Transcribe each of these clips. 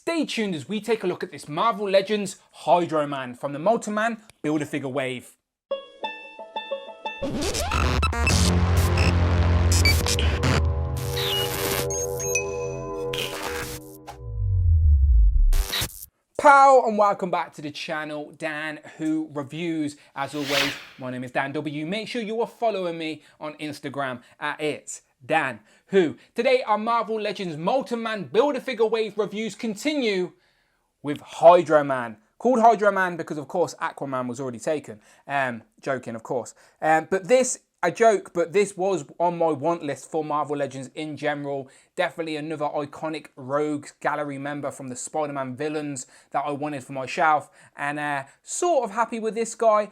Stay tuned as we take a look at this Marvel Legends Hydro Man from the Molten Man Build-a-Figure wave. Pow and welcome back to the channel, Dan Who Reviews. As always, my name is Dan W. Make sure you are following me on Instagram at It's Dan Who. Today our Marvel Legends Molten Man Build-a-Figure wave reviews continue with Hydro Man. Called Hydro Man because of course Aquaman was already taken. Joking of course. But this, I joke, but this was on my want list for Marvel Legends in general. Definitely another iconic Rogues Gallery member from the Spider-Man villains that I wanted for my shelf. And sort of happy with this guy.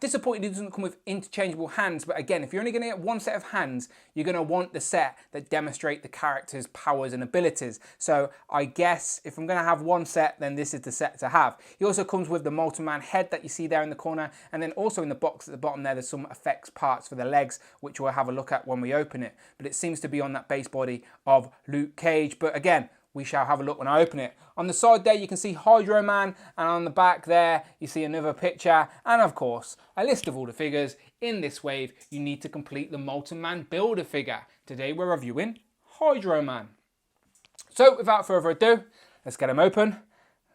Disappointed he doesn't come with interchangeable hands. But again, if you're only going to get one set of hands, you're going to want the set that demonstrate the character's powers and abilities. So I guess if I'm going to have one set, then this is the set to have. He also comes with the Molten Man head that you see there in the corner. And then also in the box at the bottom there, there's some effects parts for the legs, which we'll have a look at when we open it. But it seems to be on that base body of Luke Cage, but again, we shall have a look when I open it. On the side there, you can see Hydro Man, and on the back there, you see another picture, and of course, a list of all the figures. In this wave, you need to complete the Molten Man Build-a-Figure. Today, we're reviewing Hydro Man. So, without further ado, let's get him open,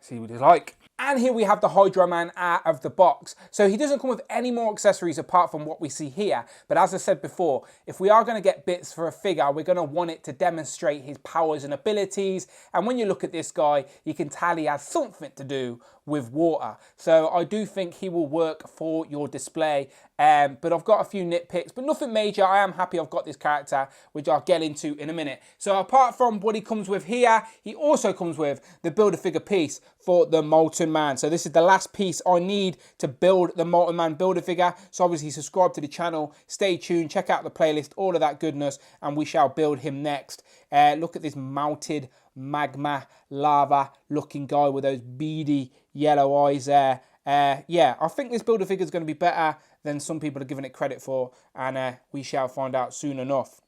see what he's like. And here we have the Hydro Man out of the box. So he doesn't come with any more accessories apart from what we see here. But as I said before, if we are going to get bits for a figure, we're going to want it to demonstrate his powers and abilities. And when you look at this guy, you can tell he has something to do with water. So I do think he will work for your display. But I've got a few nitpicks, but nothing major. I am happy I've got this character, which I'll get into in a minute. So apart from what he comes with here, he also comes with the Build-a-Figure piece for the Molten Man. So this is the last piece I need to build the Molten Man Build-a-Figure. So obviously subscribe to the channel, stay tuned, check out the playlist, all of that goodness, and we shall build him next. Look at this melted magma lava looking guy with those beady yellow eyes there. Yeah, I think this Build-a-Figure is going to be better than some people are giving it credit for, and we shall find out soon enough.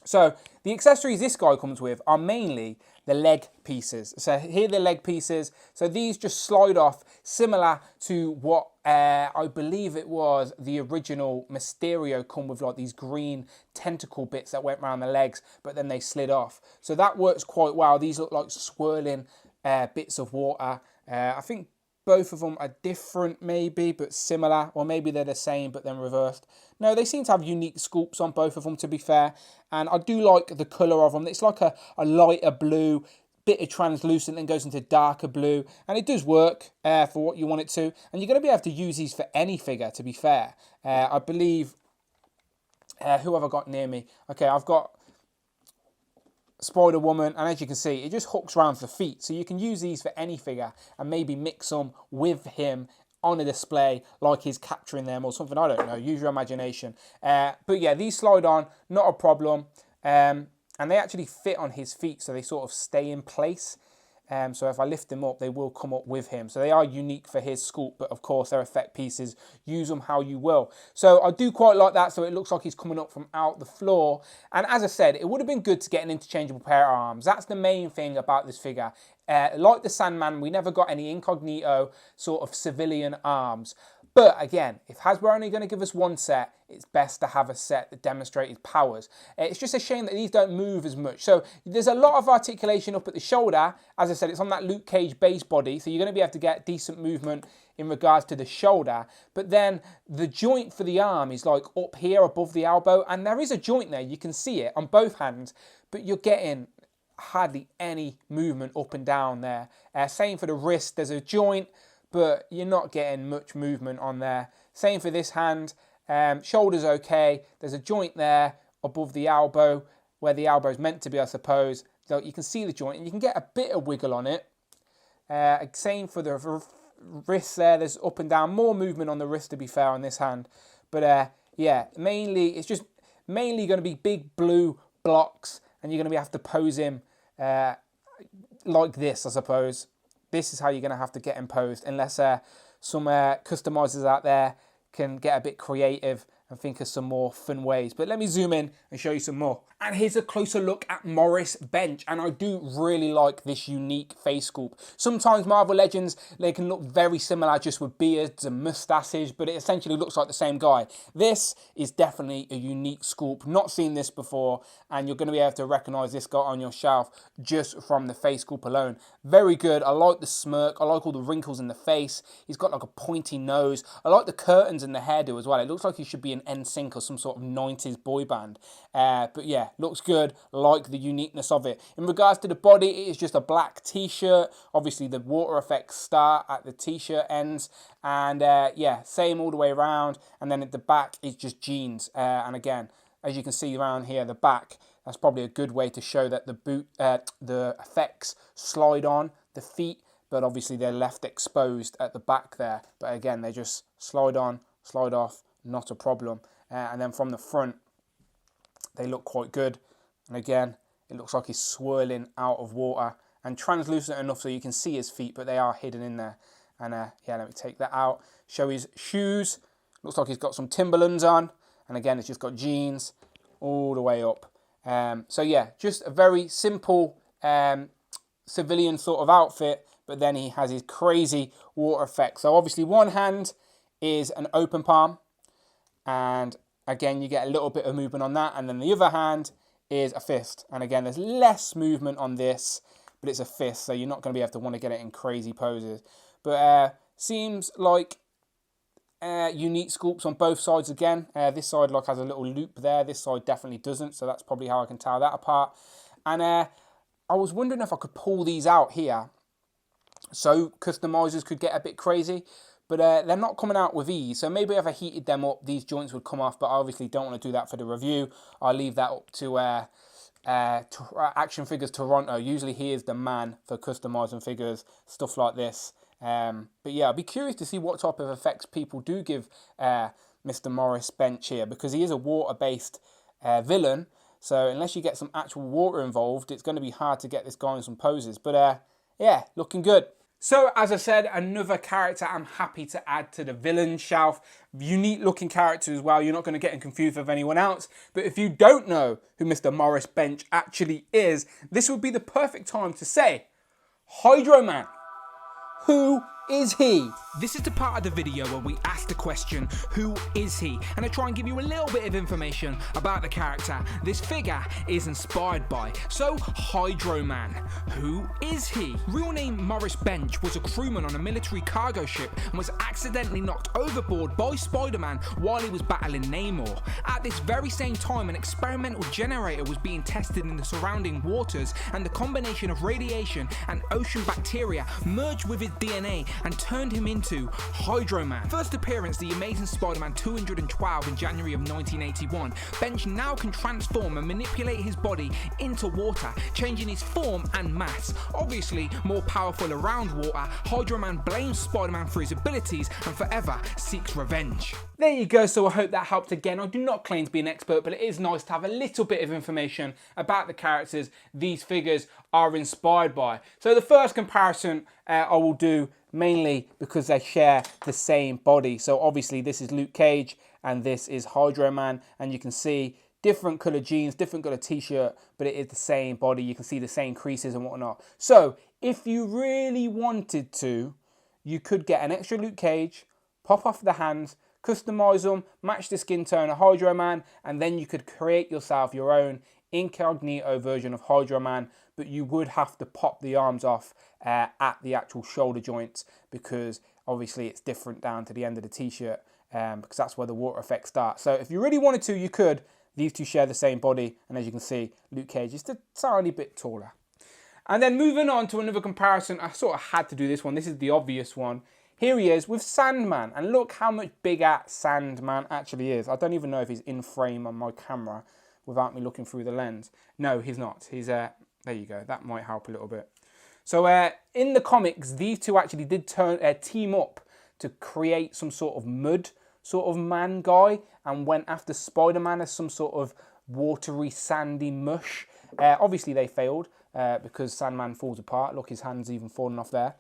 So the accessories this guy comes with are mainly the leg pieces. So here are the leg pieces. So these just slide off, similar to what I believe it was the original Mysterio come with, like these green tentacle bits that went around the legs, but then they slid off. So that works quite well. These look like swirling bits of water. I think both of them are different maybe, but similar, or maybe they're the same, but then reversed. No, they seem to have unique sculpts on both of them, to be fair. And I do like the colour of them. It's like a lighter blue, bit of translucent, then goes into darker blue. And it does work for what you want it to. And you're going to be able to use these for any figure, to be fair. I believe, who have I got near me? Okay, I've got Spider-Woman, and as you can see, it just hooks around for feet. So you can use these for any figure and maybe mix them with him on a display like he's capturing them or something. I don't know, use your imagination. But yeah, these slide on, not a problem. And they actually fit on his feet, so they sort of stay in place. So if I lift them up, they will come up with him. So they are unique for his sculpt, but of course they're effect pieces. Use them how you will. So I do quite like that. So it looks like he's coming up from out the floor. And as I said, it would have been good to get an interchangeable pair of arms. That's the main thing about this figure. Like the Sandman, we never got any incognito sort of civilian arms. But again, if Hasbro are only going to give us one set, it's best to have a set that demonstrates his powers. It's just a shame that these don't move as much. So there's a lot of articulation up at the shoulder. As I said, it's on that Luke Cage base body, so you're going to be able to get decent movement in regards to the shoulder. But then the joint for the arm is like up here above the elbow, and there is a joint there. You can see it on both hands, but you're getting hardly any movement up and down there. Same for the wrist. There's a joint, but you're not getting much movement on there. Same for this hand. Shoulder's okay. There's a joint there above the elbow, where the elbow is meant to be, I suppose. So you can see the joint, and you can get a bit of wiggle on it. Same for the wrist there. There's up and down. More movement on the wrist, to be fair, on this hand. But yeah, mainly, it's just mainly going to be big blue blocks, and you're going to have to pose him like this, I suppose. This is how you're going to have to get him posed, unless some customizers out there can get a bit creative and think of some more fun ways. But let me zoom in and show you some more. And here's a closer look at Morris Bench. And I do really like this unique face sculpt. Sometimes Marvel Legends, they can look very similar just with beards and mustaches, but it essentially looks like the same guy. This is definitely a unique sculpt. Not seen this before, and you're going to be able to recognize this guy on your shelf just from the face sculpt alone. Very good. I like the smirk. I like all the wrinkles in the face. He's got like a pointy nose. I like the curtains and the hairdo as well. It looks like he should be an NSYNC or some sort of 90s boy band. But yeah, looks good. Like the uniqueness of it. In regards to the body, it is just a black t-shirt. Obviously, the water effects start at the t-shirt ends. And yeah, same all the way around. And then at the back is just jeans. And again, as you can see around here, the back, that's probably a good way to show that the effects slide on the feet, but obviously they're left exposed at the back there. But again, they just slide on, slide off, not a problem. And then from the front, they look quite good. And again, it looks like he's swirling out of water and translucent enough so you can see his feet, but they are hidden in there. And yeah, let me take that out. Show his shoes. Looks like he's got some Timberlands on. And again, it's just got jeans all the way up. So yeah, just a very simple civilian sort of outfit, but then he has his crazy water effect. So obviously one hand is an open palm, and again, you get a little bit of movement on that. And then the other hand is a fist. And again, there's less movement on this, but it's a fist, so you're not going to be able to want to get it in crazy poses. But seems like unique sculpts on both sides again. This side like has a little loop there. This side definitely doesn't, so that's probably how I can tell that apart. And I was wondering if I could pull these out here so customizers could get a bit crazy, but they're not coming out with ease. So maybe if I heated them up, these joints would come off, but I obviously don't want to do that for the review. I'll leave that up to Action Figures Toronto. Usually he is the man for customizing figures, stuff like this. But yeah, I'd be curious to see what type of effects people do give Mr. Morris Bench here, because he is a water-based villain. So unless you get some actual water involved, it's going to be hard to get this guy in some poses. But yeah, looking good. So as I said, another character I'm happy to add to the villain shelf. Unique looking character as well. You're not going to get him confused with anyone else. But if you don't know who Mr. Morris Bench actually is, this would be the perfect time to say, Hydro Man. Who is he? This is the part of the video where we ask the question, who is he? And I try and give you a little bit of information about the character this figure is inspired by. So, Hydro Man, who is he? Real name Morris Bench was a crewman on a military cargo ship and was accidentally knocked overboard by Spider-Man while he was battling Namor. At this very same time, an experimental generator was being tested in the surrounding waters, and the combination of radiation and ocean bacteria merged with his DNA and turned him into Hydro Man. First appearance, The Amazing Spider-Man 212 in January of 1981. Bench now can transform and manipulate his body into water, changing his form and mass. Obviously, more powerful around water, Hydro Man blames Spider-Man for his abilities and forever seeks revenge. There you go, so I hope that helped again. I do not claim to be an expert, but it is nice to have a little bit of information about the characters these figures are inspired by. So the first comparison I will do mainly because they share the same body. So obviously this is Luke Cage and this is Hydro Man, and you can see different colour jeans, different colour t-shirt, but it is the same body. You can see the same creases and whatnot. So if you really wanted to, you could get an extra Luke Cage, pop off the hands, customize them, match the skin tone of Hydro Man, and then you could create yourself your own incognito version of Hydro Man, but you would have to pop the arms off at the actual shoulder joints, because obviously it's different down to the end of the t-shirt, because that's where the water effect starts. So if you really wanted to, you could. These two share the same body, and as you can see, Luke Cage is just a tiny bit taller. And then moving on to another comparison, I sort of had to do this one. This is the obvious one. Here he is with Sandman, and look how much bigger Sandman actually is. I don't even know if he's in frame on my camera without me looking through the lens. No, he's not. He's there you go. That might help a little bit. So in the comics, these two actually did team up to create some sort of mud sort of man guy, and went after Spider-Man as some sort of watery, sandy mush. Obviously they failed because Sandman falls apart. Look, his hand's even fallen off there.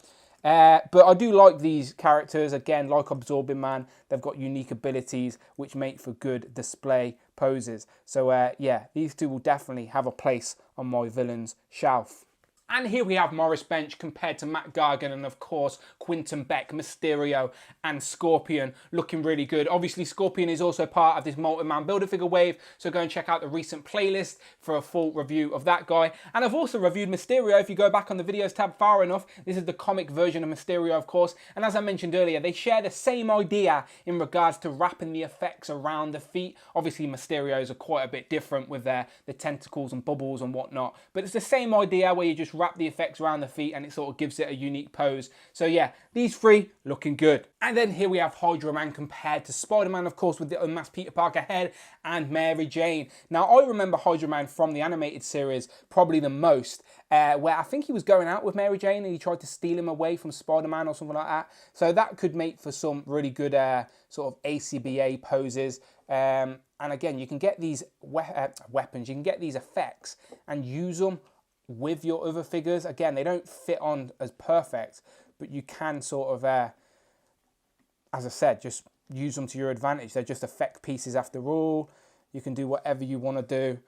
But I do like these characters. Again, like Absorbing Man, they've got unique abilities which make for good display poses. So yeah, these two will definitely have a place on my villains shelf. And here we have Morris Bench compared to Matt Gargan and of course Quentin Beck, Mysterio and Scorpion looking really good. Obviously Scorpion is also part of this Molten Man Build-a-Figure wave, so go and check out the recent playlist for a full review of that guy. And I've also reviewed Mysterio. If you go back on the videos tab far enough, this is the comic version of Mysterio of course, and as I mentioned earlier, they share the same idea in regards to wrapping the effects around the feet. Obviously Mysterio's are quite a bit different with the tentacles and bubbles and whatnot, but it's the same idea where you just wrap the effects around the feet and it sort of gives it a unique pose. So yeah, these three looking good. And then here we have Hydro Man compared to Spider-Man, of course, with the unmasked Peter Parker head and Mary Jane. Now I remember Hydro Man from the animated series probably the most, where I think he was going out with Mary Jane and he tried to steal him away from Spider-Man or something like that. So that could make for some really good sort of ACBA poses. And again, you can get these weapons, you can get these effects and use them with your other figures. Again, they don't fit on as perfect, but you can sort of, as I said, just use them to your advantage. They're just effect pieces after all. You can do whatever you want to do.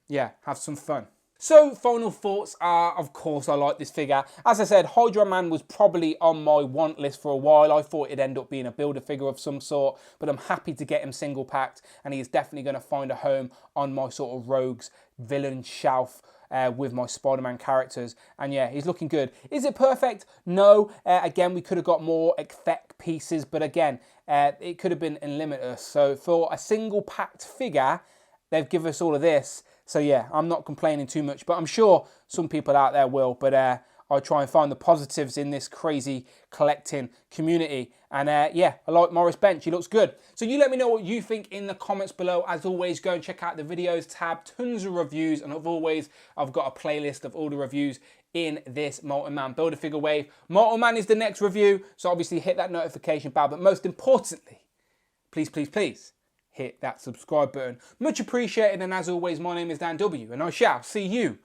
Yeah, have some fun. So, final thoughts are, of course, I like this figure. As I said, Hydro Man was probably on my want list for a while. I thought it'd end up being a Build-A-Figure of some sort, but I'm happy to get him single packed, and he is definitely going to find a home on my sort of rogues villain shelf with my Spider-Man characters. And yeah, he's looking good. Is it perfect? No. Again, we could have got more effect pieces, but again, it could have been limitless. So for a single packed figure, they've given us all of this. So yeah, I'm not complaining too much, but I'm sure some people out there will. But I'll try and find the positives in this crazy collecting community. And yeah, I like Morris Bench. He looks good. So you let me know what you think in the comments below. As always, go and check out the videos tab. Tons of reviews. And as always, I've got a playlist of all the reviews in this Molten Man Build-A-Figure wave. Molten Man is the next review. So obviously hit that notification bell. But most importantly, please, please, please, hit that subscribe button. Much appreciated, and as always, my name is Dan W, and I shall see you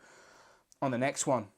on the next one.